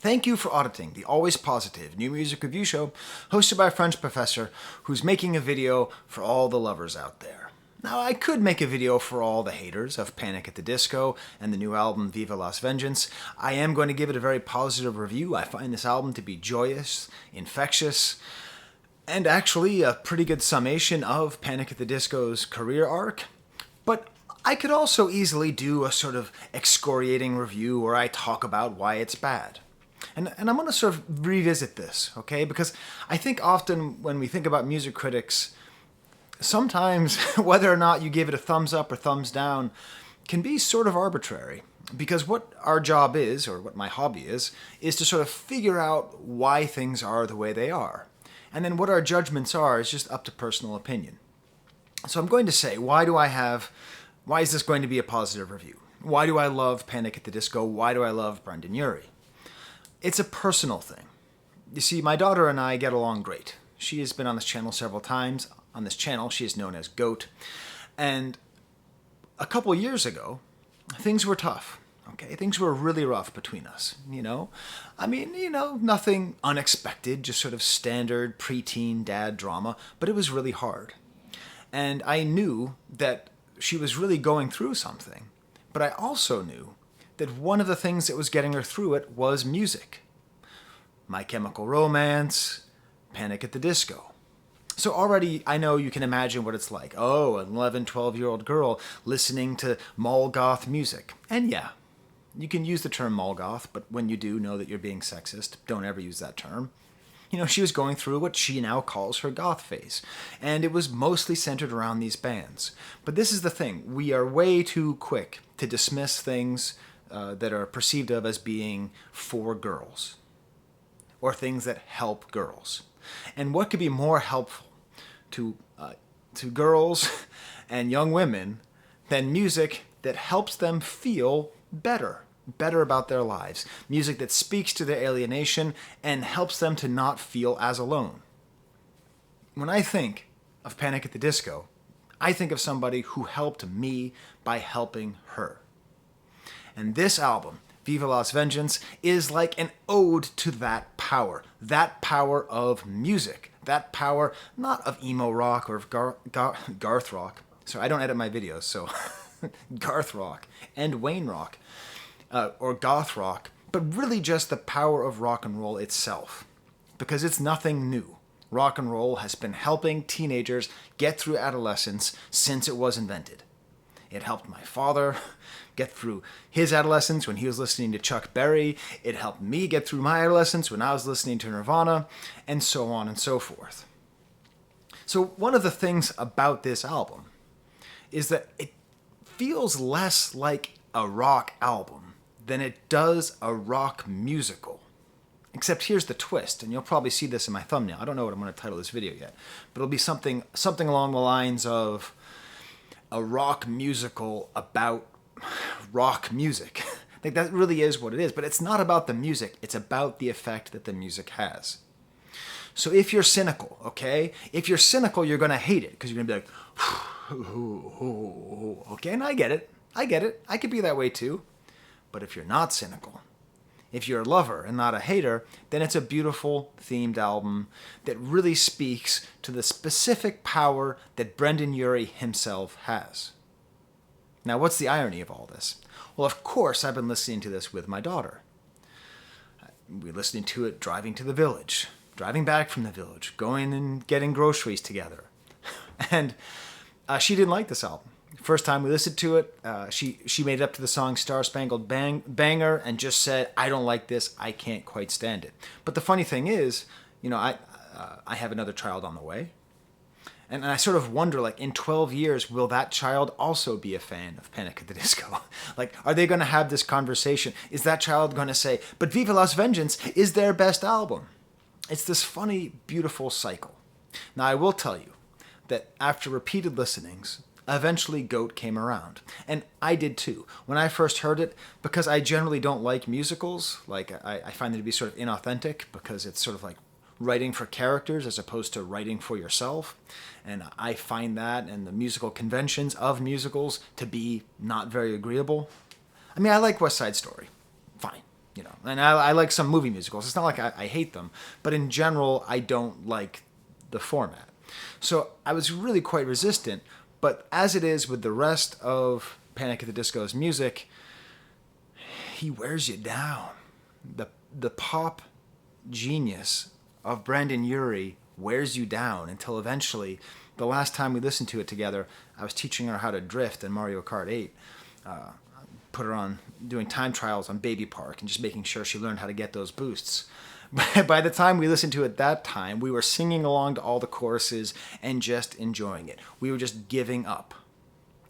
Thank you for auditing the always positive new music review show hosted by a French professor who's making a video for all the lovers out there. Now, I could make a video for all the haters of Panic at the Disco and the new album Viva Las Vengeance. I am going to give it a very positive review. I find this album to be joyous, infectious, and actually a pretty good summation of Panic at the Disco's career arc. But I could also easily do a sort of excoriating review where I talk about why it's bad. And I'm going to sort of revisit this, okay? Because I think often when we think about music critics, sometimes whether or not you give it a thumbs up or thumbs down can be sort of arbitrary. Because what our job is, or what my hobby is to sort of figure out why things are the way they are. And then what our judgments are is just up to personal opinion. So I'm going to say, why is this going to be a positive review? Why do I love Panic at the Disco? Why do I love Brendon Urie? It's a personal thing. You see, my daughter and I get along great. She has been on this channel several times. On this channel, she is known as Goat. And a couple years ago, things were tough. Okay, things were really rough between us, nothing unexpected, just sort of standard preteen dad drama, but it was really hard. And I knew that she was really going through something, but I also knew that one of the things that was getting her through it was music. My Chemical Romance, Panic at the Disco. So already I know you can imagine what it's like. Oh, an 11, 12-year-old girl listening to mall goth music. And yeah, you can use the term mall goth, but when you do, know that you're being sexist. Don't ever use that term. She was going through what she now calls her goth phase, and it was mostly centered around these bands. But this is the thing. We are way too quick to dismiss things that are perceived of as being for girls, or things that help girls. And what could be more helpful to girls and young women than music that helps them feel better about their lives, music that speaks to their alienation and helps them to not feel as alone. When I think of Panic at the Disco, I think of somebody who helped me by helping her. And this album, Viva Las Vengeance, is like an ode to that power of music, that power not of emo rock or of Garth rock. Sorry, I don't edit my videos, so Garth rock and Wayne rock, or goth rock, but really just the power of rock and roll itself, because it's nothing new. Rock and roll has been helping teenagers get through adolescence since it was invented. It helped my father get through his adolescence when he was listening to Chuck Berry. It helped me get through my adolescence when I was listening to Nirvana, and so on and so forth. So one of the things about this album is that it feels less like a rock album than it does a rock musical. Except here's the twist, and you'll probably see this in my thumbnail. I don't know what I'm going to title this video yet, but it'll be something along the lines of a rock musical about rock music. I think that really is what it is, but it's not about the music, it's about the effect that the music has. So if you're cynical, okay? If you're cynical, you're going to hate it, because you're going to be like, okay, and I get it. I could be that way too. But if you're not cynical, if you're a lover and not a hater, then it's a beautiful themed album that really speaks to the specific power that Brendon Urie himself has. Now, what's the irony of all this? Well, of course, I've been listening to this with my daughter. We're listening to it driving to the village, driving back from the village, going and getting groceries together. And she didn't like this album. First time we listened to it, she made it up to the song Star Spangled Banger and just said, I don't like this, I can't quite stand it. But the funny thing is, I have another child on the way. And I sort of wonder, in 12 years, will that child also be a fan of Panic at the Disco? Are they going to have this conversation? Is that child going to say, but Viva Las Vengeance is their best album? It's this funny, beautiful cycle. Now, I will tell you that after repeated listenings, eventually Goat came around. And I did too. When I first heard it, because I generally don't like musicals, I find it to be sort of inauthentic, because it's sort of like writing for characters as opposed to writing for yourself. And I find that and the musical conventions of musicals to be not very agreeable. I like West Side Story. Fine. You know, and I like some movie musicals. It's not like I hate them, but in general, I don't like the format. So I was really quite resistant, but as it is with the rest of Panic at the Disco's music, he wears you down. The pop genius of Brendon Urie wears you down until eventually, the last time we listened to it together, I was teaching her how to drift in Mario Kart 8. Put her on doing time trials on Baby Park and just making sure she learned how to get those boosts. By the time we listened to it that time, we were singing along to all the choruses and just enjoying it. We were just giving up.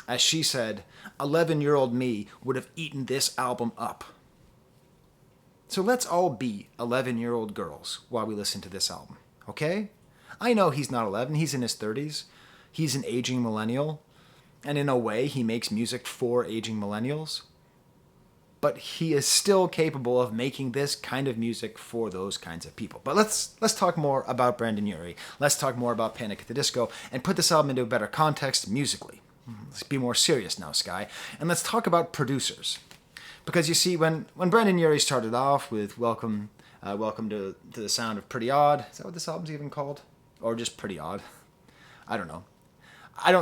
As she said, 11-year-old me would have eaten this album up. So let's all be 11-year-old girls while we listen to this album, okay? I know he's not 11, he's in his 30s. He's an aging millennial, and in a way, he makes music for aging millennials. But he is still capable of making this kind of music for those kinds of people. But let's talk more about Brendon Urie. Let's talk more about Panic at the Disco and put this album into a better context musically. Let's be more serious now, Sky. And let's talk about producers. Because you see, when Brendon Urie started off with Welcome to the Sound of Pretty Odd, is that what this album's even called? Or just Pretty Odd? I don't know.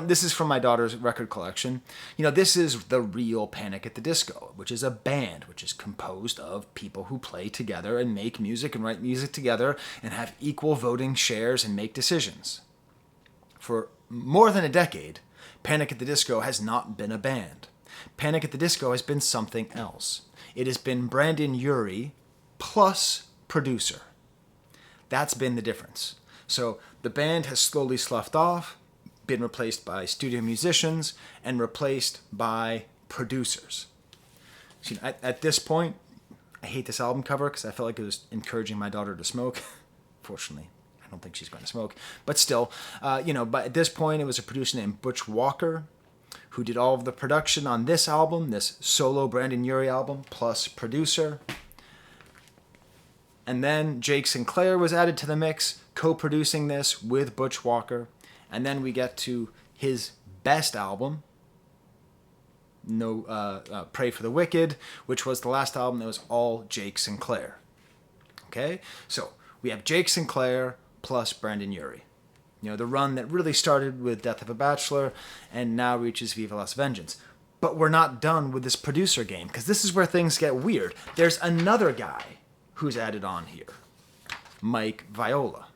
This is from my daughter's record collection. You know, this is the real Panic at the Disco, which is a band, which is composed of people who play together and make music and write music together and have equal voting shares and make decisions. For more than a decade, Panic at the Disco has not been a band. Panic at the Disco has been something else. It has been Brendon Urie plus producer. That's been the difference. So the band has slowly sloughed off, been replaced by studio musicians, and replaced by producers. So, at this point, I hate this album cover because I felt like it was encouraging my daughter to smoke. Fortunately, I don't think she's going to smoke. But still, but at this point, it was a producer named Butch Walker who did all of the production on this album, this solo Brendon Urie album, plus producer. And then Jake Sinclair was added to the mix, co-producing this with Butch Walker. And then we get to his best album, Pray for the Wicked, which was the last album that was all Jake Sinclair. Okay? So we have Jake Sinclair plus Brendon Urie. You know, the run that really started with Death of a Bachelor and now reaches Viva Las Vengeance. But we're not done with this producer game, because this is where things get weird. There's another guy who's added on here, Mike Viola.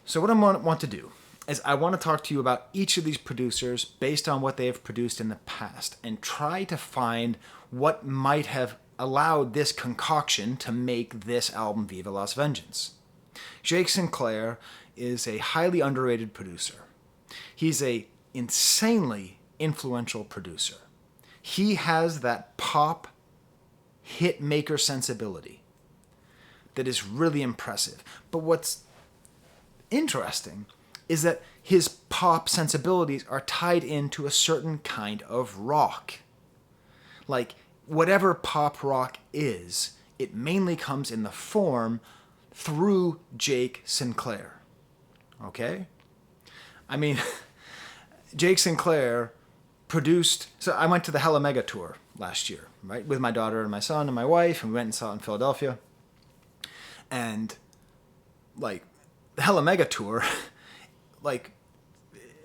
So what I want to do is I want to talk to you about each of these producers based on what they have produced in the past and try to find what might have allowed this concoction to make this album Viva Las Vengeance. Jake Sinclair is a highly underrated producer. He's a insanely influential producer. He has that pop hit maker sensibility that is really impressive. But what's interesting is that his pop sensibilities are tied into a certain kind of rock. Like, whatever pop rock is, it mainly comes in the form through Jake Sinclair. Okay? I mean, Jake Sinclair produced... So I went to the Hella Mega tour last year, right? With my daughter and my son and my wife, and we went and saw it in Philadelphia. And, like, the Hella Mega tour, like,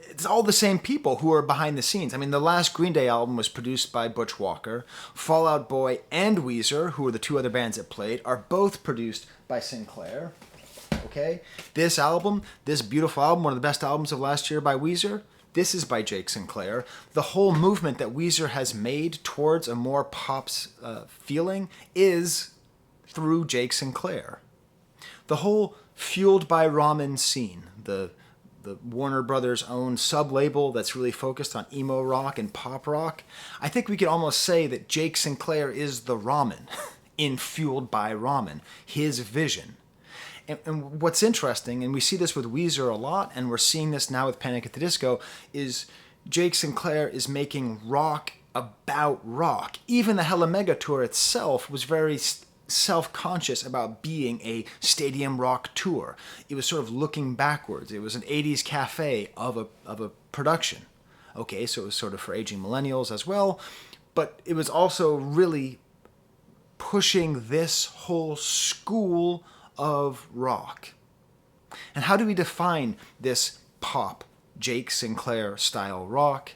it's all the same people who are behind the scenes. I mean, the last Green Day album was produced by Butch Walker. Fall Out Boy and Weezer, who are the two other bands that played, are both produced by Sinclair. Okay? This album, this beautiful album, one of the best albums of last year by Weezer, this is by Jake Sinclair. The whole movement that Weezer has made towards a more pop feeling is through Jake Sinclair. The whole Fueled by Ramen scene, the Warner Brothers' own sub-label that's really focused on emo rock and pop rock, I think we could almost say that Jake Sinclair is the ramen in Fueled by Ramen, his vision. And what's interesting, and we see this with Weezer a lot, and we're seeing this now with Panic at the Disco, is Jake Sinclair is making rock about rock. Even the Hella Mega tour itself was very self-conscious about being a stadium rock tour. It was sort of looking backwards. It was an 80s cafe of a production. Okay, so it was sort of for aging millennials as well, but it was also really pushing this whole school of rock. And how do we define this pop, Jake Sinclair style rock?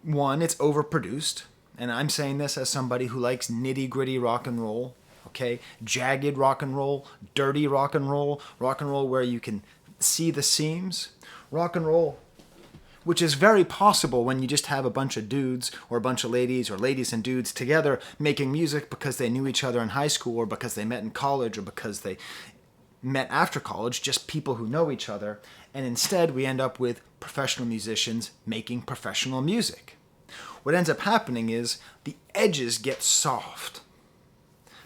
One, it's overproduced. And I'm saying this as somebody who likes nitty-gritty rock and roll, okay? Jagged rock and roll, dirty rock and roll where you can see the seams. Rock and roll, which is very possible when you just have a bunch of dudes or a bunch of ladies or ladies and dudes together making music because they knew each other in high school or because they met in college or because they met after college, just people who know each other. And instead we end up with professional musicians making professional music. What ends up happening is the edges get soft.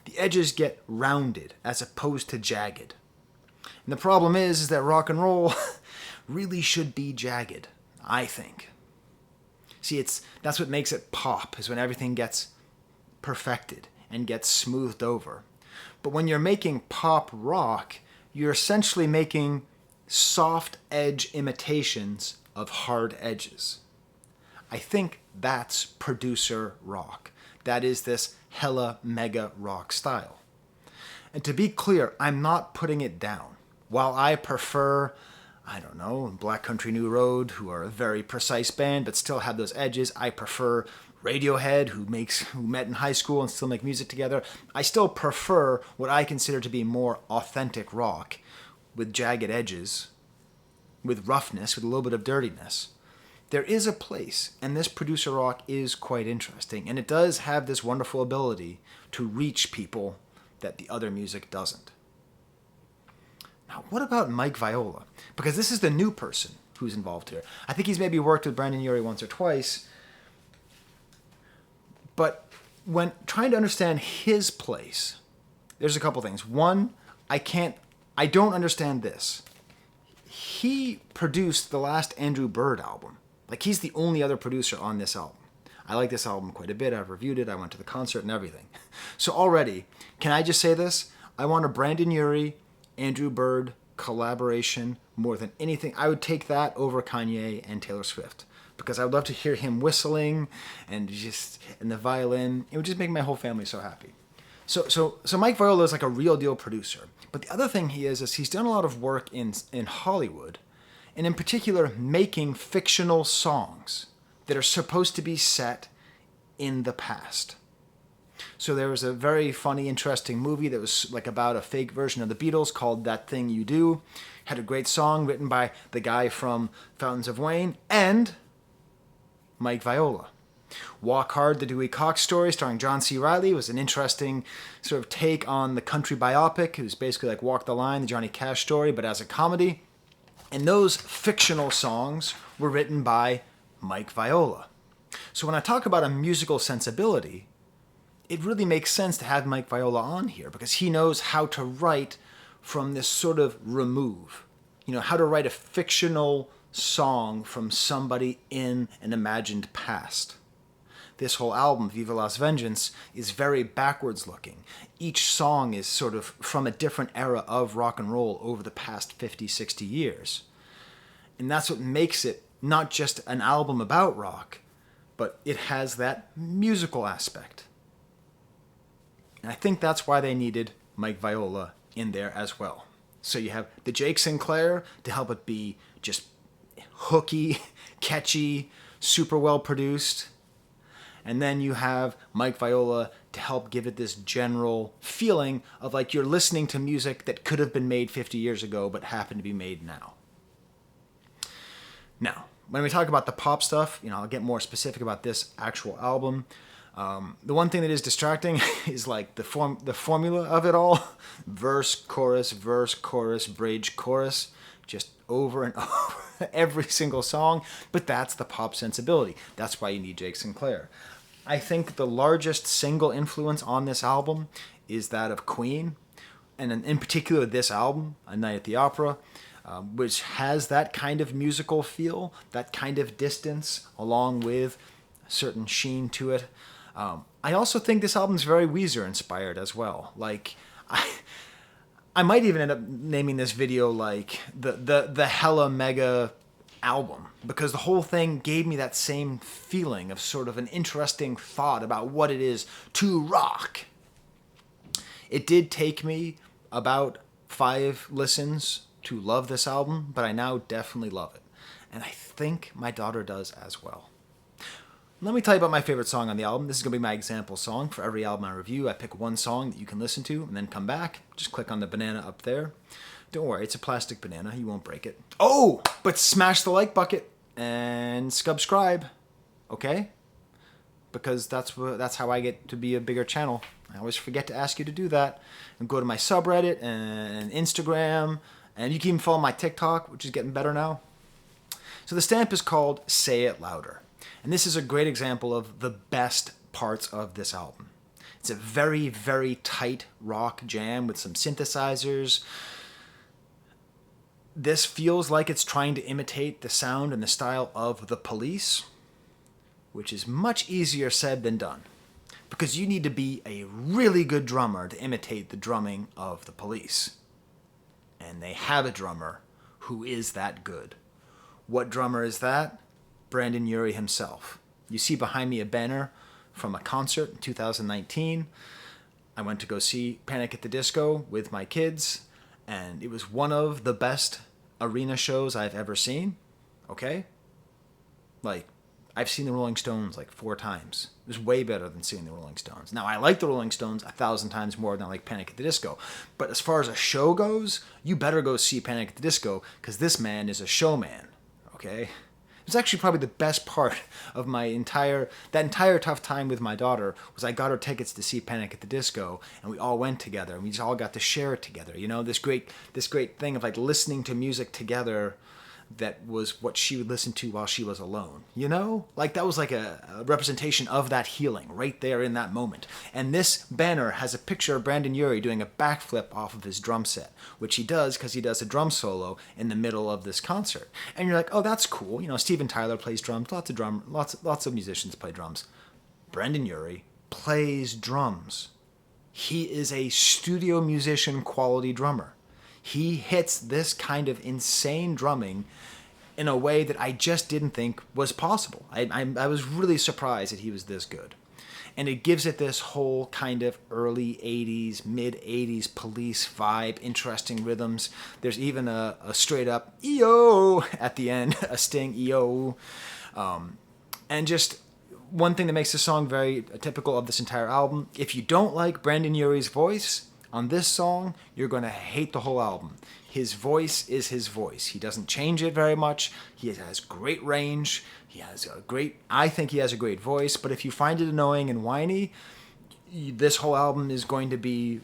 The edges get rounded as opposed to jagged. And the problem is that rock and roll really should be jagged, I think. See, that's what makes it pop, is when everything gets perfected and gets smoothed over. But when you're making pop rock, you're essentially making soft edge imitations of hard edges. I think that's producer rock. That is this hella mega rock style. And to be clear, I'm not putting it down. While I prefer, I don't know, Black Country New Road, who are a very precise band but still have those edges. I prefer Radiohead, who met in high school and still make music together. I still prefer what I consider to be more authentic rock, with jagged edges, with roughness, with a little bit of dirtiness. There is a place, and this producer rock is quite interesting, and it does have this wonderful ability to reach people that the other music doesn't. Now, what about Mike Viola? Because this is the new person who's involved here. I think he's maybe worked with Brandon Urie once or twice, but when trying to understand his place, there's a couple things. One, I don't understand this. He produced the last Andrew Bird album. Like, he's the only other producer on this album. I like this album quite a bit. I've reviewed it. I went to the concert and everything. So already, can I just say this? I want a Brandon Urie, Andrew Bird collaboration more than anything. I would take that over Kanye and Taylor Swift, because I would love to hear him whistling and the violin. It would just make my whole family so happy. So Mike Viola is like a real deal producer. But the other thing he is he's done a lot of work in Hollywood, and in particular making fictional songs that are supposed to be set in the past. So there was a very funny, interesting movie that was like about a fake version of the Beatles called That Thing You Do. Had a great song written by the guy from Fountains of Wayne and Mike Viola. Walk Hard, the Dewey Cox story, starring John C. Reilly, was an interesting sort of take on the country biopic. It was basically like Walk the Line, the Johnny Cash story, but as a comedy. And those fictional songs were written by Mike Viola. So when I talk about a musical sensibility, it really makes sense to have Mike Viola on here, because he knows how to write from this sort of remove. You know, how to write a fictional song from somebody in an imagined past. This whole album, Viva Las Vengeance, is very backwards looking. Each song is sort of from a different era of rock and roll over the past 50, 60 years. And that's what makes it not just an album about rock, but it has that musical aspect. And I think that's why they needed Mike Viola in there as well. So you have the Jake Sinclair to help it be just hooky, catchy, super well produced. And then you have Mike Viola to help give it this general feeling of like you're listening to music that could have been made 50 years ago but happened to be made now. Now, when we talk about the pop stuff, I'll get more specific about this actual album. The one thing that is distracting is like the formula of it all. Verse, chorus, bridge, chorus, just over and over every single song. But that's the pop sensibility. That's why you need Jake Sinclair. I think the largest single influence on this album is that of Queen, and in particular this album, A Night at the Opera, which has that kind of musical feel, that kind of distance, along with a certain sheen to it. I also think this album's very Weezer inspired as well. Like, I might even end up naming this video like the hella mega album, because the whole thing gave me that same feeling of sort of an interesting thought about what it is to rock. It did take me about 5 listens to love this album, but I now definitely love it. And I think my daughter does as well. Let me tell you about my favorite song on the album. This is going to be my example song. For every album I review, I pick one song that you can listen to and then come back. Just click on the banana up there. Don't worry, it's a plastic banana. You won't break it. Oh, but smash the like bucket and subscribe, okay? Because that's how I get to be a bigger channel. I always forget to ask you to do that. And go to my subreddit and Instagram, and you can even follow my TikTok, which is getting better now. So the stamp is called Say It Louder. And this is a great example of the best parts of this album. It's a very, very tight rock jam with some synthesizers. This feels like it's trying to imitate the sound and the style of The Police, which is much easier said than done. Because you need to be a really good drummer to imitate the drumming of The Police. And they have a drummer who is that good. What drummer is that? Brendon Urie himself. You see behind me a banner from a concert in 2019. I went to go see Panic at the Disco with my kids, and it was one of the best arena shows I've ever seen. Okay? Like, I've seen the Rolling Stones like 4 times. It was way better than seeing the Rolling Stones. Now, I like the Rolling Stones 1,000 times more than I like Panic at the Disco. But as far as a show goes, you better go see Panic at the Disco, because this man is a showman. Okay? It was actually probably the best part of that entire tough time with my daughter was I got her tickets to see Panic at the Disco, and we all went together, and we just all got to share it together. You know, this great thing of like listening to music together that was what she would listen to while she was alone. You know? Like that was like a representation of that healing right there in that moment. And this banner has a picture of Brendon Urie doing a backflip off of his drum set, which he does because he does a drum solo in the middle of this concert. And you're like, oh, that's cool. You know, Steven Tyler plays drums. Lots of musicians play drums. Brendon Urie plays drums. He is a studio musician quality drummer. He hits this kind of insane drumming in a way that I just didn't think was possible. I was really surprised that he was this good. And it gives it this whole kind of early 80s, mid 80s Police vibe, interesting rhythms. There's even a straight up EO at the end, a sting EO. And just one thing that makes this song very typical of this entire album, if you don't like Brendon Urie's voice, on this song, you're going to hate the whole album. His voice is his voice. He doesn't change it very much. He has great range. I think he has a great voice, but if you find it annoying and whiny, this whole album is going to be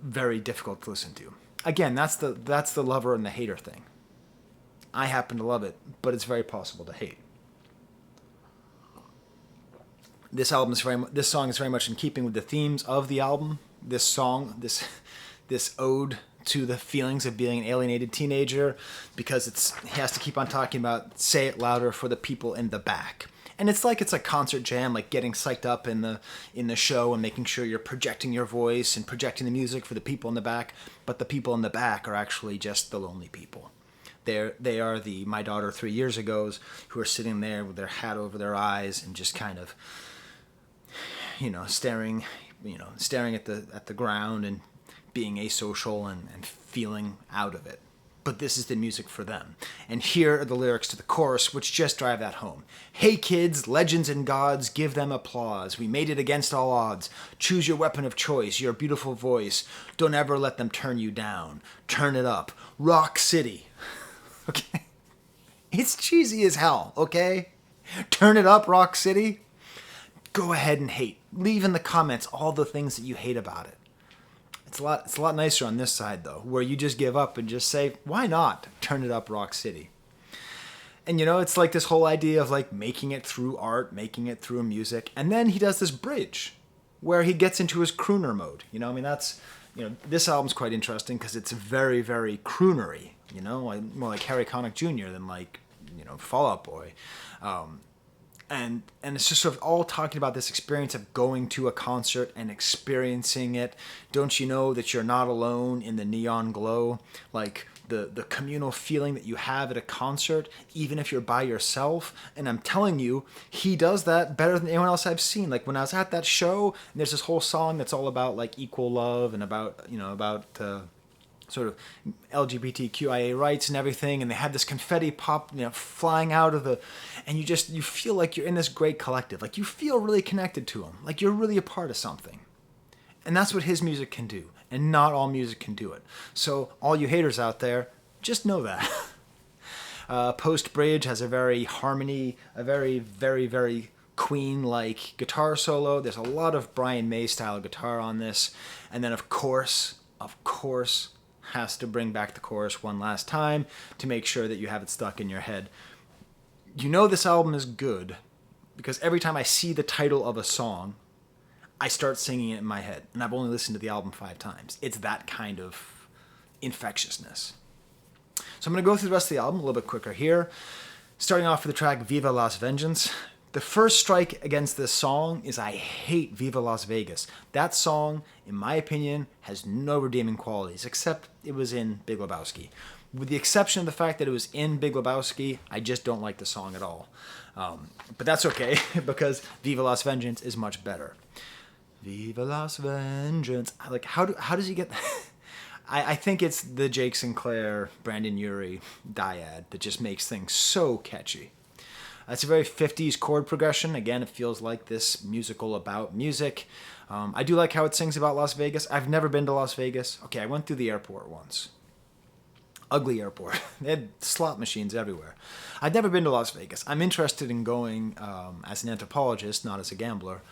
very difficult to listen to. Again, that's the lover and the hater thing. I happen to love it, but it's very possible to hate. This song is very much in keeping with the themes of the album. This song, this ode to the feelings of being an alienated teenager, because he has to keep on talking about say it louder for the people in the back. And it's like it's a concert jam, like getting psyched up in the show and making sure you're projecting your voice and projecting the music for the people in the back, but the people in the back are actually just the lonely people. They are the My Daughter 3 years ago's who are sitting there with their hat over their eyes and just kind of, staring at the ground and being asocial and feeling out of it. But this is the music for them. And here are the lyrics to the chorus, which just drive that home. Hey kids, legends and gods, give them applause. We made it against all odds. Choose your weapon of choice, your beautiful voice. Don't ever let them turn you down. Turn it up. Rock City. Okay? It's cheesy as hell, okay? Turn it up, Rock City. Go ahead and hate. Leave in the comments all the things that you hate about it. It's a lot nicer on this side, though, where you just give up and just say, why not turn it up, Rock City? And, it's like this whole idea of, like, making it through art, making it through music. And then he does this bridge where he gets into his crooner mode. This album's quite interesting because it's very, very croonery, more like Harry Connick Jr. than, like, Fall Out Boy. And it's just sort of all talking about this experience of going to a concert and experiencing it. Don't you know that you're not alone in the neon glow? Like, the communal feeling that you have at a concert, even if you're by yourself. And I'm telling you, he does that better than anyone else I've seen. Like when I was at that show, and there's this whole song that's all about like equal love and about, sort of LGBTQIA rights and everything, and they had this confetti pop, flying out of the, and you feel like you're in this great collective, like you feel really connected to them, like you're really a part of something. And that's what his music can do, and not all music can do it. So all you haters out there, just know that. Post Bridge has a very very, very Queen-like guitar solo. There's a lot of Brian May style guitar on this, and then of course, has to bring back the chorus one last time to make sure that you have it stuck in your head. You know this album is good because every time I see the title of a song, I start singing it in my head, and I've only listened to the album 5 times. It's that kind of infectiousness. So I'm going to go through the rest of the album a little bit quicker here. Starting off with the track Viva Las Vengeance. The first strike against this song is I hate Viva Las Vegas. That song, in my opinion, has no redeeming qualities, except it was in Big Lebowski. With the exception of the fact that it was in Big Lebowski, I just don't like the song at all. But that's okay, because Viva Las Vengeance is much better. Viva Las Vengeance. Like, how does he get... I think it's the Jake Sinclair, Brandon Urie dyad that just makes things so catchy. It's a very 50s chord progression. Again, it feels like this musical about music. I do like how it sings about Las Vegas. I've never been to Las Vegas. Okay, I went through the airport once. Ugly airport. They had slot machines everywhere. I'd never been to Las Vegas. I'm interested in going as an anthropologist, not as a gambler.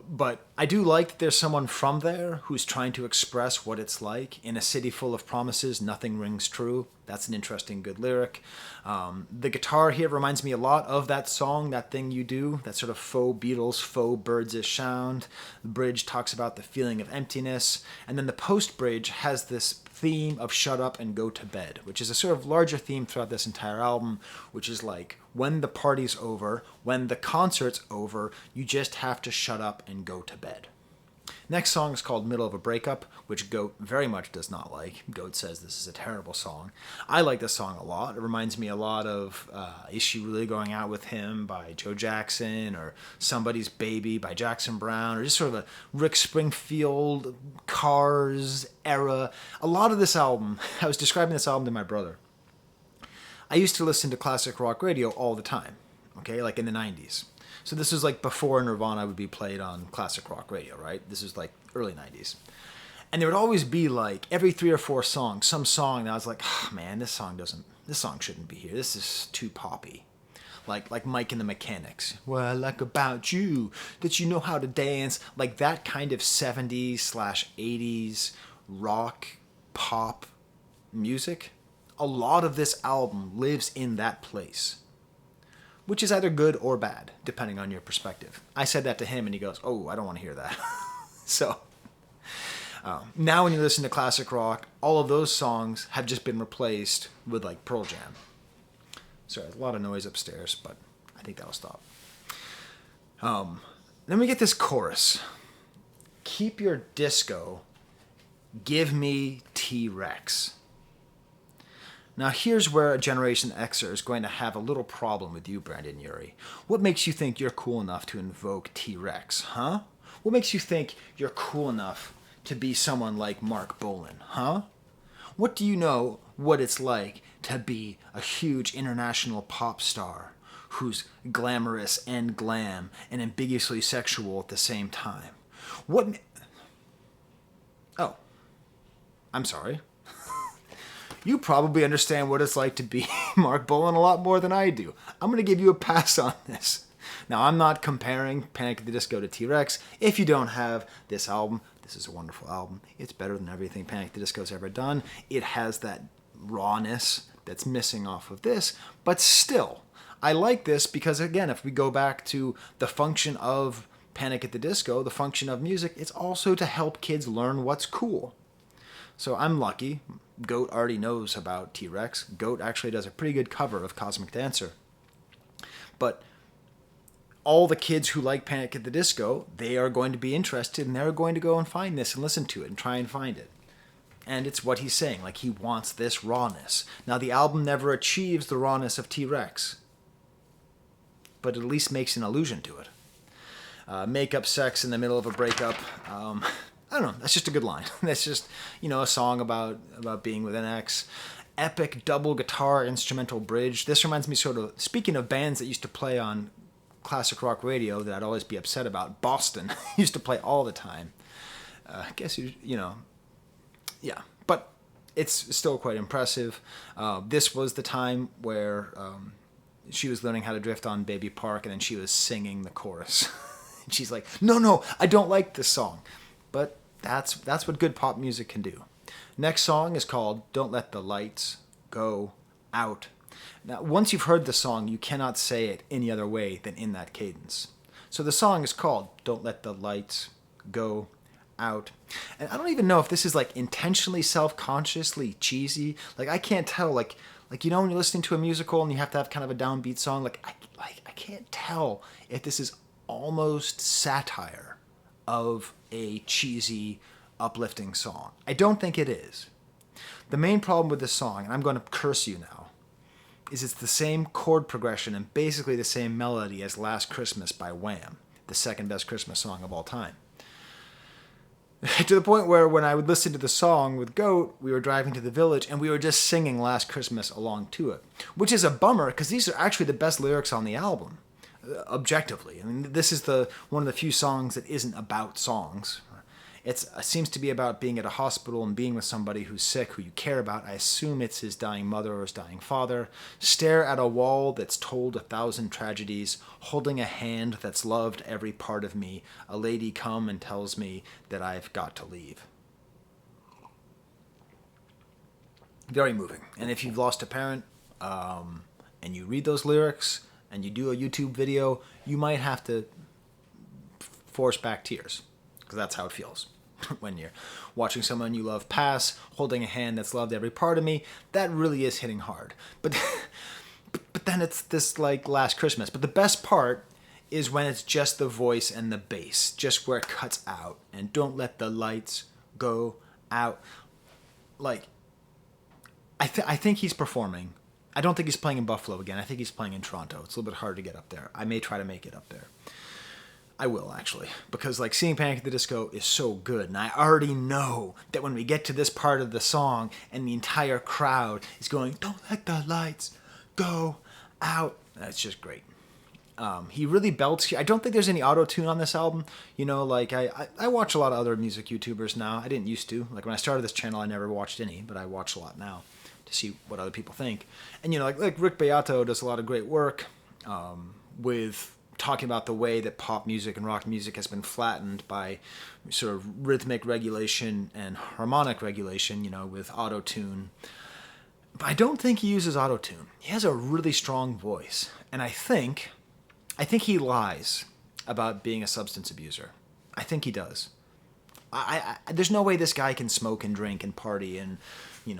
But I do like that there's someone from there who's trying to express what it's like. In a city full of promises, nothing rings true. That's an interesting, good lyric. The guitar here reminds me a lot of that song, That Thing You Do, that sort of faux Beatles, faux Birds-ish sound. The bridge talks about the feeling of emptiness. And then the post-bridge has this theme of shut up and go to bed, which is a sort of larger theme throughout this entire album, which is like, when the party's over, when the concert's over, you just have to shut up and go to bed. Next song is called Middle of a Breakup, which Goat very much does not like. Goat says this is a terrible song. I like this song a lot. It reminds me a lot of Is She Really Going Out With Him by Joe Jackson, or Somebody's Baby by Jackson Browne, or just sort of a Rick Springfield, Cars era. A lot of this album, I was describing this album to my brother. I used to listen to classic rock radio all the time, okay, like in the 90s. So this was like before Nirvana would be played on classic rock radio, right? This was like early 90s. And there would always be like every 3 or 4 songs, some song that I was like, oh, man, this song shouldn't be here. This is too poppy. Like Mike and the Mechanics. What I like about you, that you know how to dance. Like that kind of 70s/80s rock pop music. A lot of this album lives in that place, which is either good or bad, depending on your perspective. I said that to him, and he goes, oh, I don't want to hear that. So, now when you listen to classic rock, all of those songs have just been replaced with, like, Pearl Jam. Sorry, there's a lot of noise upstairs, but I think that'll stop. Then we get this chorus. Keep your disco, give me T-Rex. Now here's where a Generation Xer is going to have a little problem with you, Brandon Urie. What makes you think you're cool enough to invoke T-Rex, huh? What makes you think you're cool enough to be someone like Mark Bolan, huh? What do you know what it's like to be a huge international pop star who's glamorous and glam and ambiguously sexual at the same time? Oh, I'm sorry. You probably understand what it's like to be Mark Bolan a lot more than I do. I'm going to give you a pass on this. Now, I'm not comparing Panic at the Disco to T-Rex. If you don't have this album, this is a wonderful album. It's better than everything Panic at the Disco's ever done. It has that rawness that's missing off of this. But still, I like this because, again, if we go back to the function of Panic at the Disco, the function of music, it's also to help kids learn what's cool. So I'm lucky. Goat already knows about T-Rex. Goat actually does a pretty good cover of Cosmic Dancer. But all the kids who like Panic at the Disco, they are going to be interested, and they're going to go and find this and listen to it and try and find it. And it's what he's saying, like he wants this rawness. Now the album never achieves the rawness of T-Rex, but at least makes an allusion to it. Make up sex in the middle of a breakup. I don't know, that's just a good line. That's just, a song about being with an ex. Epic double guitar instrumental bridge. This reminds me sort of, speaking of bands that used to play on classic rock radio that I'd always be upset about, Boston used to play all the time. I guess, yeah, but it's still quite impressive. This was the time where she was learning how to drift on Baby Park, and then she was singing the chorus. And she's like, no, I don't like this song. But that's what good pop music can do. Next song is called Don't Let the Lights Go Out. Now, once you've heard the song, you cannot say it any other way than in that cadence. So the song is called Don't Let the Lights Go Out. And I don't even know if this is like intentionally self-consciously cheesy. Like I can't tell, like when you're listening to a musical and you have to have kind of a downbeat song, I can't tell if this is almost satire of a cheesy, uplifting song. I don't think it is. The main problem with this song, and I'm going to curse you now, is it's the same chord progression and basically the same melody as Last Christmas by Wham, the second best Christmas song of all time. To the point where when I would listen to the song with Goat, we were driving to the village and we were just singing Last Christmas along to it, which is a bummer because these are actually the best lyrics on the album, objectively. I mean, this is one of the few songs that isn't about songs. It seems to be about being at a hospital and being with somebody who's sick, who you care about. I assume it's his dying mother or his dying father. Stare at a wall that's told 1,000 tragedies, holding a hand that's loved every part of me. A lady come and tells me that I've got to leave. Very moving. And if you've lost a parent and you read those lyrics and you do a YouTube video, you might have to force back tears, because that's how it feels. When you're watching someone you love pass, holding a hand that's loved every part of me, that really is hitting hard. But then it's this like Last Christmas. But the best part is when it's just the voice and the bass, just where it cuts out. And don't let the lights go out. Like, I think he's performing. I don't think he's playing in Buffalo again. I think he's playing in Toronto. It's a little bit hard to get up there. I may try to make it up there. I will, actually, because like seeing Panic at the Disco is so good, and I already know that when we get to this part of the song and the entire crowd is going, don't let the lights go out, that's just great. He really belts here. I don't think there's any auto-tune on this album. Like I watch a lot of other music YouTubers now. I didn't used to. Like when I started this channel, I never watched any, but I watch a lot now to see what other people think. And like Rick Beato does a lot of great work with talking about the way that pop music and rock music has been flattened by sort of rhythmic regulation and harmonic regulation, with auto-tune. But I don't think he uses auto-tune. He has a really strong voice. And I think he lies about being a substance abuser. I think he does. There's no way this guy can smoke and drink and party and,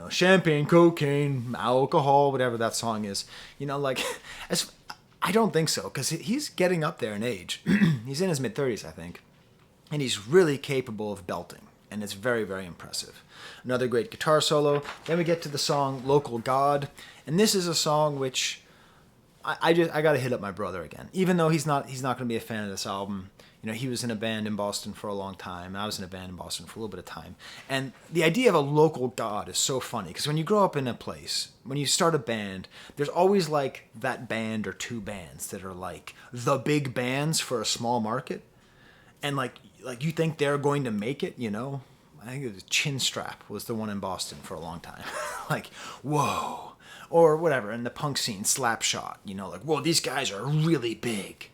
champagne, cocaine, alcohol, whatever that song is. I don't think so, because he's getting up there in age. He's in his mid-30s, I think. And he's really capable of belting. And it's very, very impressive. Another great guitar solo. Then we get to the song Local God. And this is a song which I got to hit up my brother again. Even though he's not going to be a fan of this album. He was in a band in Boston for a long time. And I was in a band in Boston for a little bit of time. And the idea of a local god is so funny. Because when you grow up in a place, when you start a band, there's always like that band or two bands that are like the big bands for a small market. And like you think they're going to make it, I think it was Chinstrap was the one in Boston for a long time. Like, whoa. Or whatever, in the punk scene, Slapshot. Like, whoa, these guys are really big.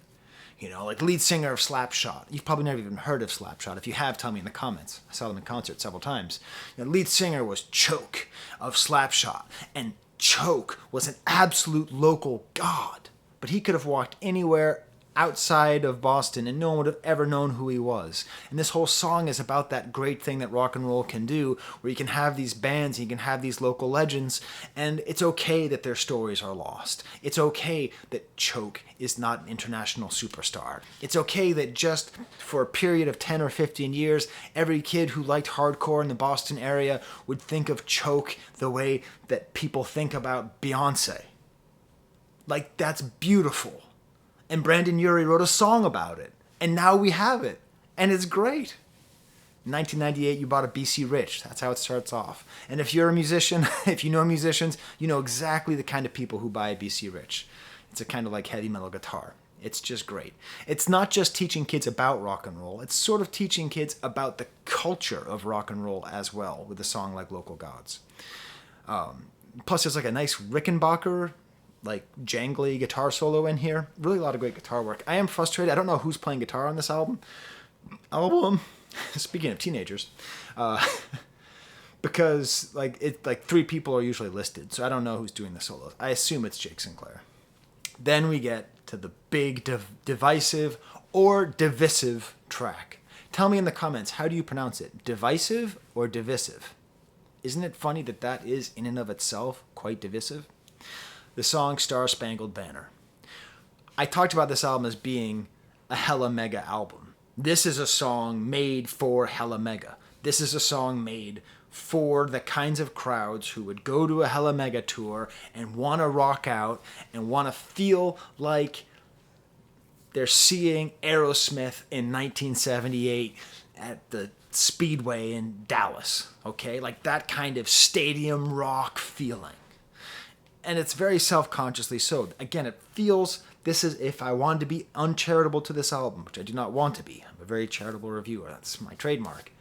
Like lead singer of Slapshot. You've probably never even heard of Slapshot. If you have, tell me in the comments. I saw them in concert several times. Lead singer was Choke of Slapshot. And Choke was an absolute local god. But he could have walked anywhere outside of Boston, and no one would have ever known who he was. And this whole song is about that great thing that rock and roll can do, where you can have these bands, you can have these local legends, and it's okay that their stories are lost. It's okay that Choke is not an international superstar. It's okay that just for a period of 10 or 15 years, every kid who liked hardcore in the Boston area would think of Choke the way that people think about Beyonce. Like, that's beautiful. And Brandon Urie wrote a song about it. And now we have it. And it's great. In 1998, you bought a BC Rich. That's how it starts off. And if you're a musician, if you know musicians, you know exactly the kind of people who buy a BC Rich. It's a kind of like heavy metal guitar. It's just great. It's not just teaching kids about rock and roll. It's sort of teaching kids about the culture of rock and roll as well, with a song like Local Gods. Plus, there's like a nice Rickenbacker, like jangly guitar solo in here. Really a lot of great guitar work. I am frustrated. I don't know who's playing guitar on this album. Speaking of teenagers, because like 3 people are usually listed, so I don't know who's doing the solos. I assume it's Jake Sinclair. Then we get to the big divisive or divisive track. Tell me in the comments, how do you pronounce it? Divisive or divisive? Isn't it funny that that is in and of itself quite divisive? The song Star Spangled Banner. I talked about this album as being a hella mega album. This is a song made for hella mega. This is a song made for the kinds of crowds who would go to a hella mega tour and want to rock out and want to feel like they're seeing Aerosmith in 1978 at the Speedway in Dallas. Okay? Like that kind of stadium rock feeling. And it's very self-consciously so. Again, it feels, this is, if I wanted to be uncharitable to this album, which I do not want to be. I'm a very charitable reviewer. That's my trademark.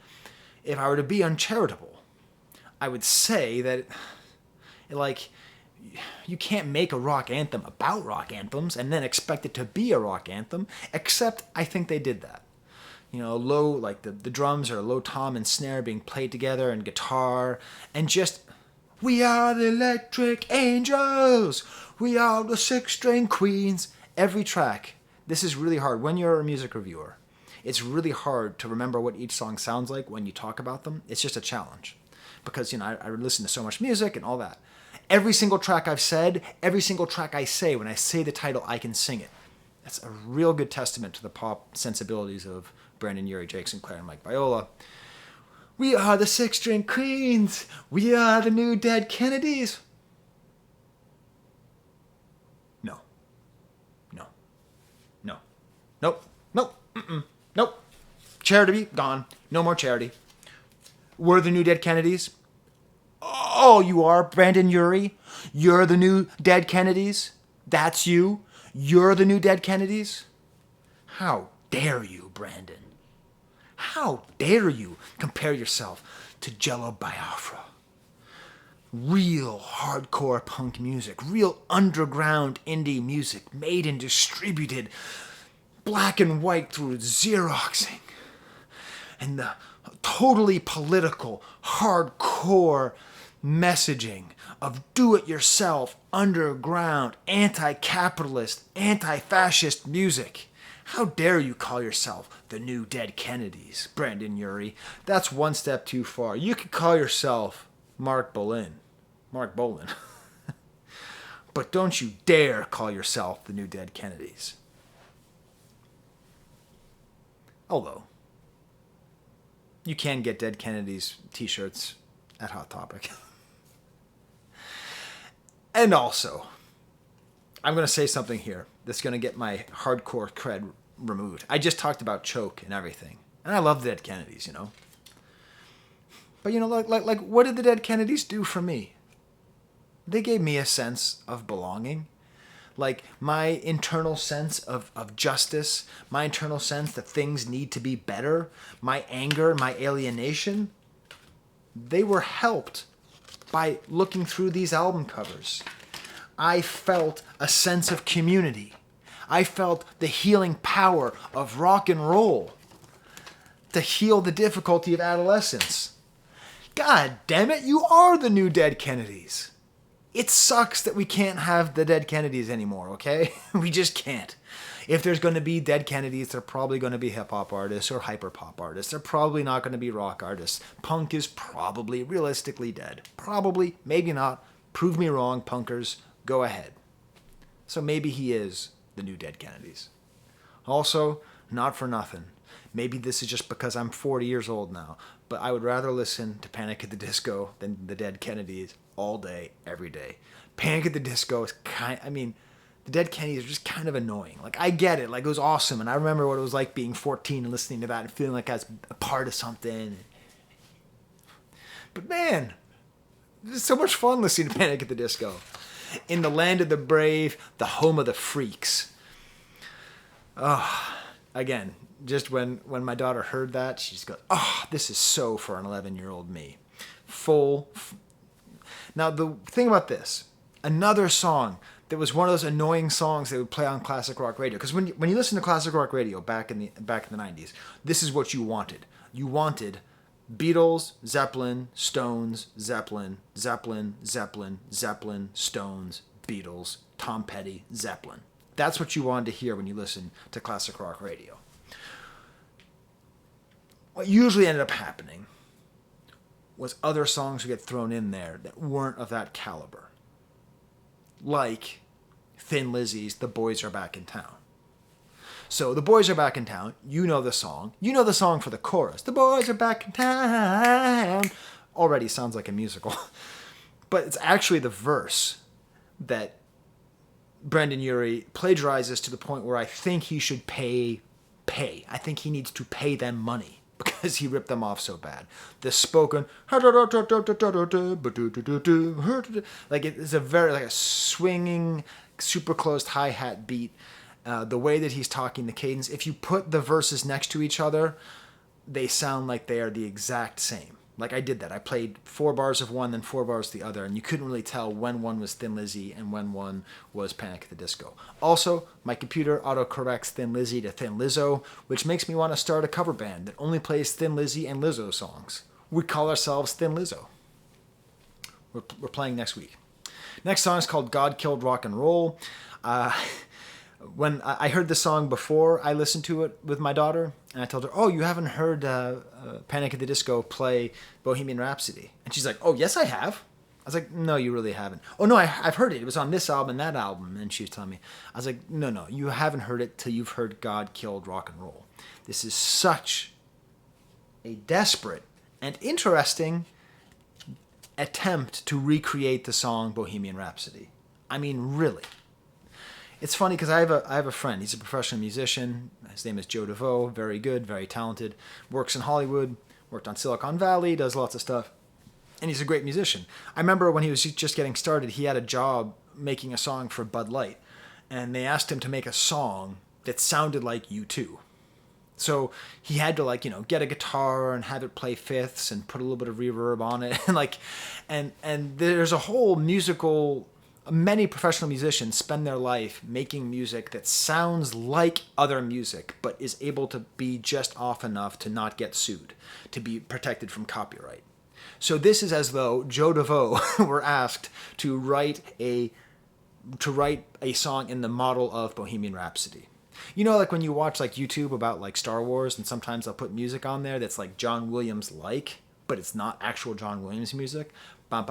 If I were to be uncharitable, I would say that, like, you can't make a rock anthem about rock anthems and then expect it to be a rock anthem, except I think they did that. You know, low, like the drums are low tom and snare being played together and guitar, and just, we are the Electric Angels. We are the 6-string queens. Every track. This is really hard. When you're a music reviewer, it's really hard to remember what each song sounds like when you talk about them. It's just a challenge. Because, you know, I listen to so much music and all that. Every single track I've said, every single track I say, when I say the title, I can sing it. That's a real good testament to the pop sensibilities of Brandon Urie, Jake Sinclair, and Mike Viola. We are the 6-string queens. We are the new dead Kennedys. No. No. No. Nope. Nope. Mm-mm. Nope. Charity, gone. No more charity. We're the new dead Kennedys. Oh, you are Brandon Urie? You're the new dead Kennedys? That's you? You're the new dead Kennedys? How dare you, Brandon? How dare you compare yourself to Jello Biafra? Real hardcore punk music, real underground indie music, made and distributed black and white through Xeroxing. And the totally political, hardcore messaging of do-it-yourself, underground, anti-capitalist, anti-fascist music. How dare you call yourself the new dead Kennedys, Brandon Urie? That's one step too far. You could call yourself Mark Bolan. But don't you dare call yourself the new dead Kennedys. Although, you can get Dead Kennedys t-shirts at Hot Topic. And also, I'm going to say something here that's going to get my hardcore cred removed. I just talked about Choke and everything. And I love the Dead Kennedys, you know. But, you know, like what did the Dead Kennedys do for me? They gave me a sense of belonging. Like, my internal sense of justice, my internal sense that things need to be better, my anger, my alienation, they were helped by looking through these album covers. I felt a sense of community. I felt the healing power of rock and roll to heal the difficulty of adolescence. God damn it, you are the new Dead Kennedys. It sucks that we can't have the Dead Kennedys anymore, okay? We just can't. If there's going to be dead Kennedys, they're probably going to be hip-hop artists or hyper-pop artists. They're probably not going to be rock artists. Punk is probably realistically dead. Probably, maybe not. Prove me wrong, punkers. Go ahead. So maybe he is the new dead Kennedys. Also, not for nothing. Maybe this is just because I'm 40 years old now, but I would rather listen to Panic at the Disco than the Dead Kennedys all day, every day. Panic at the Disco is the Dead Kennedys are just kind of annoying. Like, I get it. Like, it was awesome, and I remember what it was like being 14 and listening to that and feeling like I was a part of something. But man, it's so much fun listening to Panic at the Disco. In the land of the brave, the home of the freaks. Again, just when my daughter heard that, she just goes, oh, this is so for an 11-year-old me. Now, the thing about this, another song that was one of those annoying songs they would play on classic rock radio. Because when you listen to classic rock radio back in the 90s, this is what you wanted. You wanted Beatles, Zeppelin, Stones, Zeppelin, Zeppelin, Zeppelin, Zeppelin, Stones, Beatles, Tom Petty, Zeppelin. That's what you wanted to hear when you listen to classic rock radio. What usually ended up happening was other songs would get thrown in there that weren't of that caliber. Like Thin Lizzy's The Boys Are Back in Town. So The Boys Are Back in Town, you know the song. You know the song for the chorus. The boys are back in town. Already sounds like a musical. But it's actually the verse that Brendon Urie plagiarizes to the point where I think he should pay. I think he needs to pay them money because he ripped them off so bad. The spoken, like it is a very like a swinging, super closed hi-hat beat. The way that he's talking, the cadence. If you put the verses next to each other, they sound like they are the exact same. Like I did that. I played 4 bars of one, then 4 bars of the other, and you couldn't really tell when one was Thin Lizzy and when one was Panic at the Disco. Also, my computer autocorrects Thin Lizzy to Thin Lizzo, which makes me want to start a cover band that only plays Thin Lizzy and Lizzo songs. We call ourselves Thin Lizzo. We're playing next week. Next song is called God Killed Rock and Roll. When I heard the song before I listened to it with my daughter, and I told her, oh, you haven't heard Panic at the Disco play Bohemian Rhapsody? And she's like, oh, yes, I have. I was like, no, you really haven't. Oh, no, I've heard it. It was on this album and that album. And she was telling me. I was like, no, you haven't heard it till you've heard God Killed Rock and Roll. This is such a desperate and interesting attempt to recreate the song Bohemian Rhapsody. I mean, really. It's funny because I have a friend. He's a professional musician. His name is Joe DeVoe. Very good, very talented. Works in Hollywood. Worked on Silicon Valley. Does lots of stuff. And he's a great musician. I remember when he was just getting started, he had a job making a song for Bud Light. And they asked him to make a song that sounded like U2. So he had to get a guitar and have it play fifths and put a little bit of reverb on it. And there's a whole musical... Many professional musicians spend their life making music that sounds like other music, but is able to be just off enough to not get sued, to be protected from copyright. So this is as though Joe DeVoe were asked to write a song in the model of Bohemian Rhapsody. You know, like when you watch like YouTube about like Star Wars, and sometimes they'll put music on there that's like John Williams like, but it's not actual John Williams music. You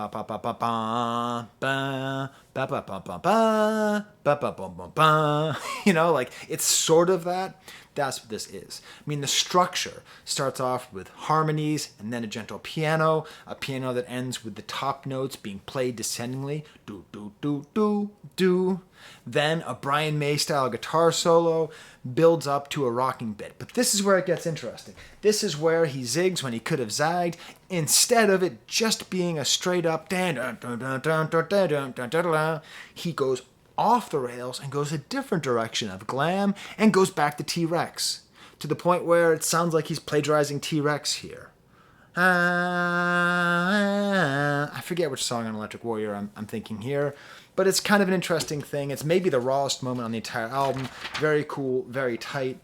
know, like it's sort of that. That's what this is. I mean, the structure starts off with harmonies and then a gentle piano, a piano that ends with the top notes being played descendingly. Do, do, do, do, do. Then a Brian May style guitar solo builds up to a rocking bit. But this is where it gets interesting. This is where he zigs when he could have zagged, instead of it just being a straight up he goes off the rails and goes a different direction of glam and goes back to T-Rex to the point where it sounds like he's plagiarizing T-Rex here. I forget which song on Electric Warrior I'm thinking here, but it's kind of an interesting thing. It's maybe the rawest moment on the entire album. Very cool, very tight.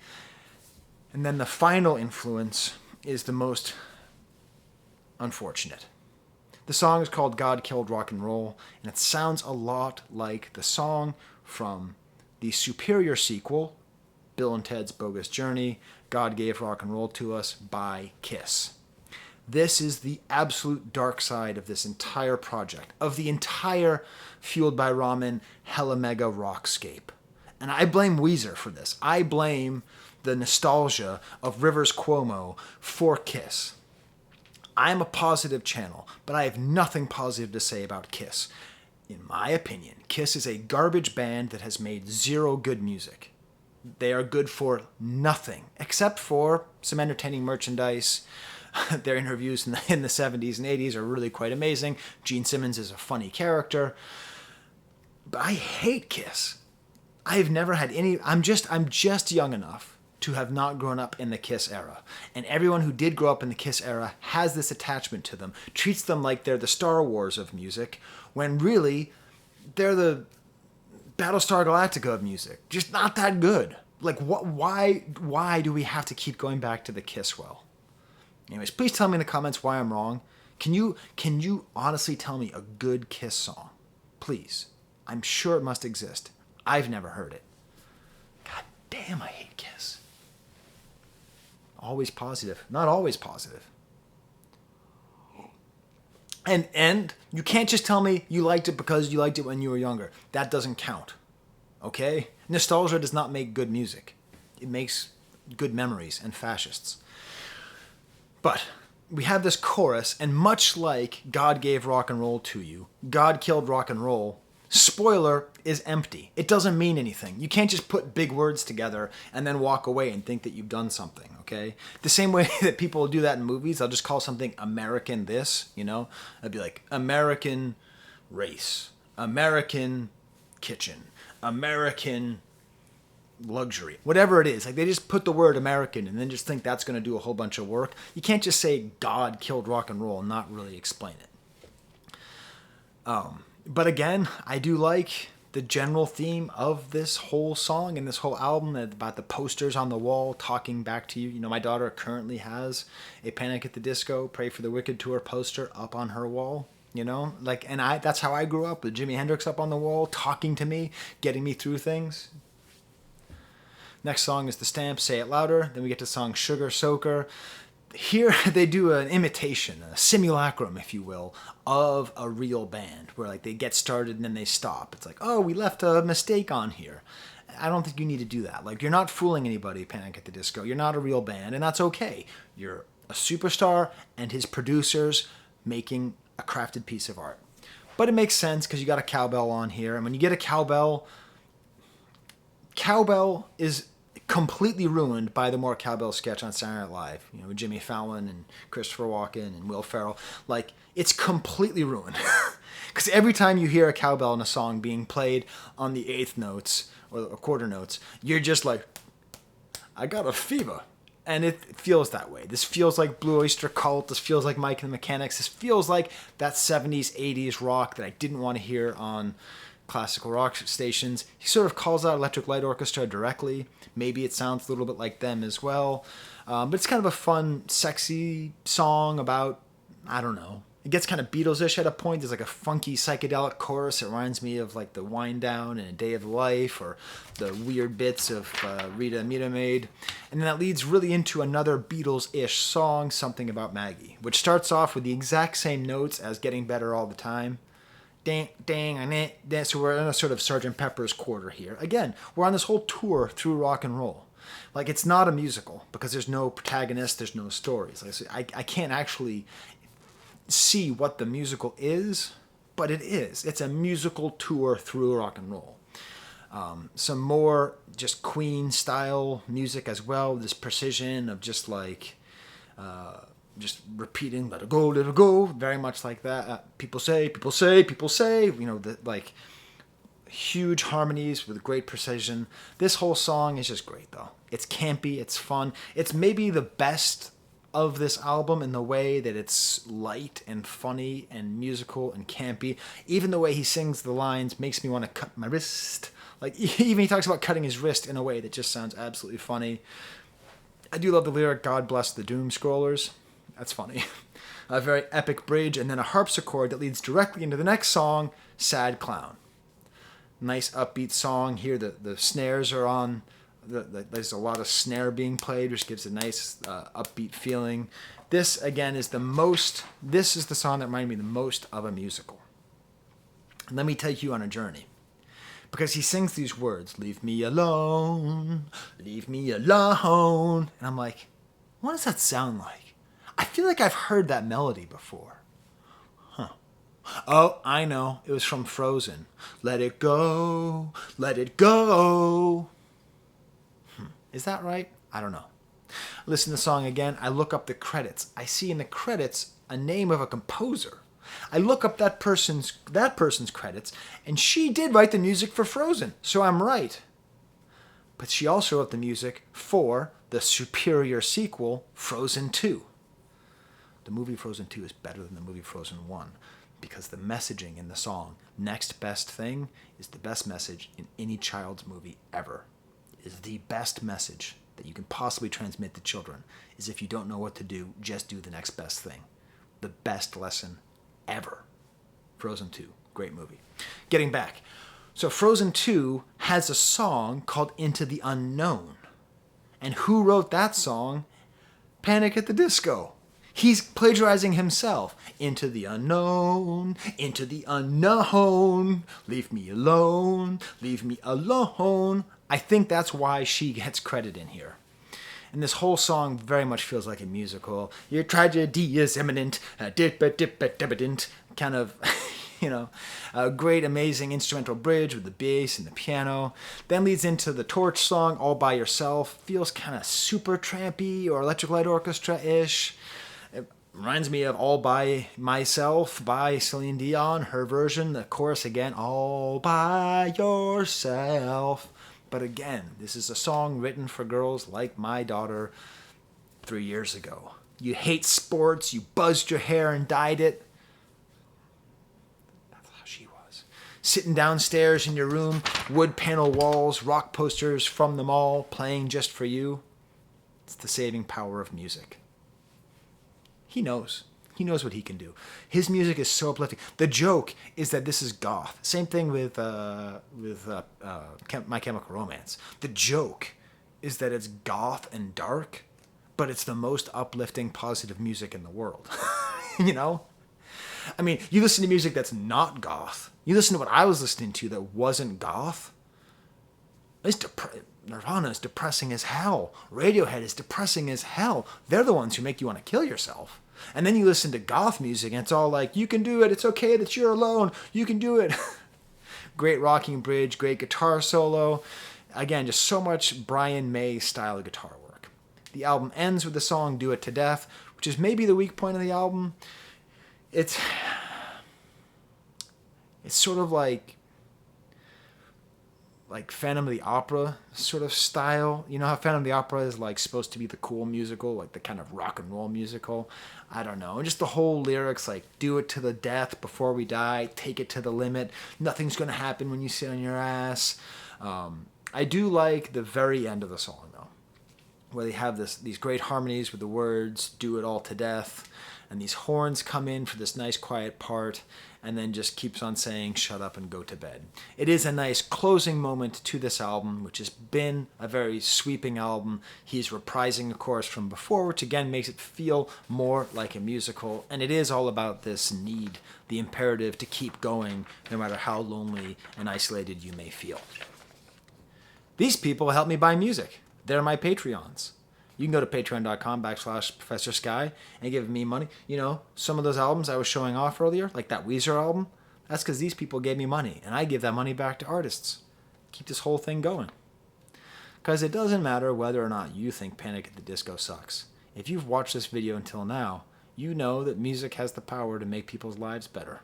And then the final influence is the most unfortunate. The song is called God Killed Rock and Roll, and it sounds a lot like the song from the superior sequel Bill and Ted's Bogus Journey, God Gave Rock and Roll to Us by Kiss. This is the absolute dark side of this entire project, of the entire Fueled by Ramen hella mega rockscape. And I blame Weezer for this. I blame the nostalgia of Rivers Cuomo for Kiss. I'm a positive channel, but I have nothing positive to say about Kiss. In my opinion, Kiss is a garbage band that has made zero good music. They are good for nothing, except for some entertaining merchandise. Their interviews in the 70s and 80s are really quite amazing. Gene Simmons is a funny character. But I hate Kiss. I've never had any... I'm just young enough to have not grown up in the Kiss era. And everyone who did grow up in the Kiss era has this attachment to them, treats them like they're the Star Wars of music, when really they're the Battlestar Galactica of music. Just not that good. Like, why do we have to keep going back to the Kiss well? Anyways, please tell me in the comments why I'm wrong. Can you honestly tell me a good Kiss song? Please. I'm sure it must exist. I've never heard it. God damn, I hate Kiss. Always positive. Not always positive. And you can't just tell me you liked it because you liked it when you were younger. That doesn't count. Okay? Nostalgia does not make good music. It makes good memories and fascists. But we have this chorus, and much like God Gave Rock and Roll to You, God Killed Rock and Roll, spoiler, is empty. It doesn't mean anything. You can't just put big words together and then walk away and think that you've done something, okay? The same way that people do that in movies, they'll just call something American this, you know? It'd be like American race, American kitchen, American luxury, whatever it is. Like, they just put the word American and then just think that's going to do a whole bunch of work. You can't just say God killed rock and roll and not really explain it. But again, I do like the general theme of this whole song and this whole album, about the posters on the wall talking back to you. You know, my daughter currently has a Panic at the Disco, Pray for the Wicked tour poster up on her wall. You know, like, and that's how I grew up, with Jimi Hendrix up on the wall, talking to me, getting me through things. Next song is The Stamp, Say It Louder. Then we get to the song Sugar Soaker. Here they do an imitation, a simulacrum, if you will, of a real band, where like they get started and then they stop. It's like, oh, we left a mistake on here. I don't think you need to do that. Like, you're not fooling anybody, Panic at the Disco. You're not a real band, and that's okay. You're a superstar and his producers making a crafted piece of art. But it makes sense because you got a cowbell on here, and when you get a cowbell is completely ruined by the More Cowbell sketch on Saturday Night Live, you know, with Jimmy Fallon and Christopher Walken and Will Ferrell. Like, it's completely ruined. Because every time you hear a cowbell in a song being played on the eighth notes or quarter notes, you're just like, I got a fever. And it feels that way. This feels like Blue Oyster Cult. This feels like Mike and the Mechanics. This feels like that 70s, 80s rock that I didn't want to hear on classical rock stations. He sort of calls out Electric Light Orchestra directly. Maybe it sounds a little bit like them as well. But it's kind of a fun, sexy song about, I don't know. It gets kind of Beatles-ish at a point. There's like a funky psychedelic chorus. It reminds me of like the Wind Down and A Day of Life, or the weird bits of Rita Mita Maid. And then that leads really into another Beatles-ish song, Something About Maggie, which starts off with the exact same notes as Getting Better All the Time. Dang, dang, dang. So we're in a sort of Sgt. Pepper's quarter here. Again, we're on this whole tour through rock and roll. Like, it's not a musical because there's no protagonist, there's no stories. Like, I can't actually see what the musical is, but it is. It's a musical tour through rock and roll. Some more just Queen-style music as well. This precision of just like... just repeating, let it go, very much like that. People say, people say, people say, you know, like huge harmonies with great precision. This whole song is just great, though. It's campy, it's fun. It's maybe the best of this album in the way that it's light and funny and musical and campy. Even the way he sings the lines makes me want to cut my wrist. Like, even he talks about cutting his wrist in a way that just sounds absolutely funny. I do love the lyric, God bless the doom scrollers. That's funny. A very epic bridge, and then a harpsichord that leads directly into the next song, Sad Clown. Nice upbeat song here. The snares are on There's a lot of snare being played, which gives a nice upbeat feeling. This, again, is this is the song that reminded me the most of a musical. And let me take you on a journey. Because he sings these words, leave me alone, leave me alone. And I'm like, what does that sound like? I feel like I've heard that melody before. Oh, I know. It was from Frozen. Let it go, let it go. Is that right? I don't know. Listen to the song again. I look up the credits. I see in the credits a name of a composer. I look up that person's credits, and she did write the music for Frozen, so I'm right. But she also wrote the music for the superior sequel, Frozen 2. The movie Frozen 2 is better than the movie Frozen 1. Because the messaging in the song, Next Best Thing, is the best message in any child's movie ever. It is the best message that you can possibly transmit to children, is if you don't know what to do, just do the next best thing. The best lesson ever. Frozen 2, great movie. Getting back. So Frozen 2 has a song called Into the Unknown. And who wrote that song? Panic at the Disco. He's plagiarizing himself. Into the unknown, into the unknown, leave me alone, leave me alone. I think that's why she gets credit in here. And this whole song very much feels like a musical. Your tragedy is imminent, kind of, a great, amazing instrumental bridge with the bass and the piano. Then leads into the Torch song, All By Yourself. Feels kind of super trampy or Electric Light Orchestra-ish. Reminds me of All By Myself by Celine Dion, her version. The chorus again, all by yourself. But again, this is a song written for girls like my daughter 3 years ago. You hate sports, you buzzed your hair and dyed it. That's how she was. Sitting downstairs in your room, wood panel walls, rock posters from the mall, playing just for you. It's the saving power of music. He knows. He knows what he can do. His music is so uplifting. The joke is that this is goth. Same thing with My Chemical Romance. The joke is that it's goth and dark, but it's the most uplifting, positive music in the world. I mean, you listen to music that's not goth. You listen to what I was listening to that wasn't goth. Nirvana is depressing as hell. Radiohead is depressing as hell. They're the ones who make you want to kill yourself. And then you listen to goth music and it's all like, you can do it. It's okay that you're alone. You can do it. Great rocking bridge, great guitar solo. Again, just so much Brian May style guitar work. The album ends with the song Do It to Death, which is maybe the weak point of the album. It's sort of like Phantom of the Opera sort of style. You know how Phantom of the Opera is like supposed to be the cool musical, like the kind of rock and roll musical? I don't know. And just the whole lyrics, like, do it to the death before we die, take it to the limit, nothing's going to happen when you sit on your ass. I do like the very end of the song, though, where they have these great harmonies with the words, do it all to death, and these horns come in for this nice quiet part, and then just keeps on saying, shut up and go to bed. It is a nice closing moment to this album, which has been a very sweeping album. He's reprising a chorus from before, which again makes it feel more like a musical, and it is all about this need, the imperative to keep going, no matter how lonely and isolated you may feel. These people help me buy music. They're my Patreons. You can go to patreon.com/Professor Sky and give me money. Some of those albums I was showing off earlier, like that Weezer album, that's because these people gave me money, and I give that money back to artists. Keep this whole thing going. Because it doesn't matter whether or not you think Panic at the Disco sucks. If you've watched this video until now, you know that music has the power to make people's lives better.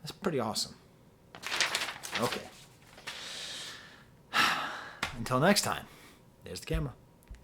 That's pretty awesome. Okay. Until next time, there's the camera.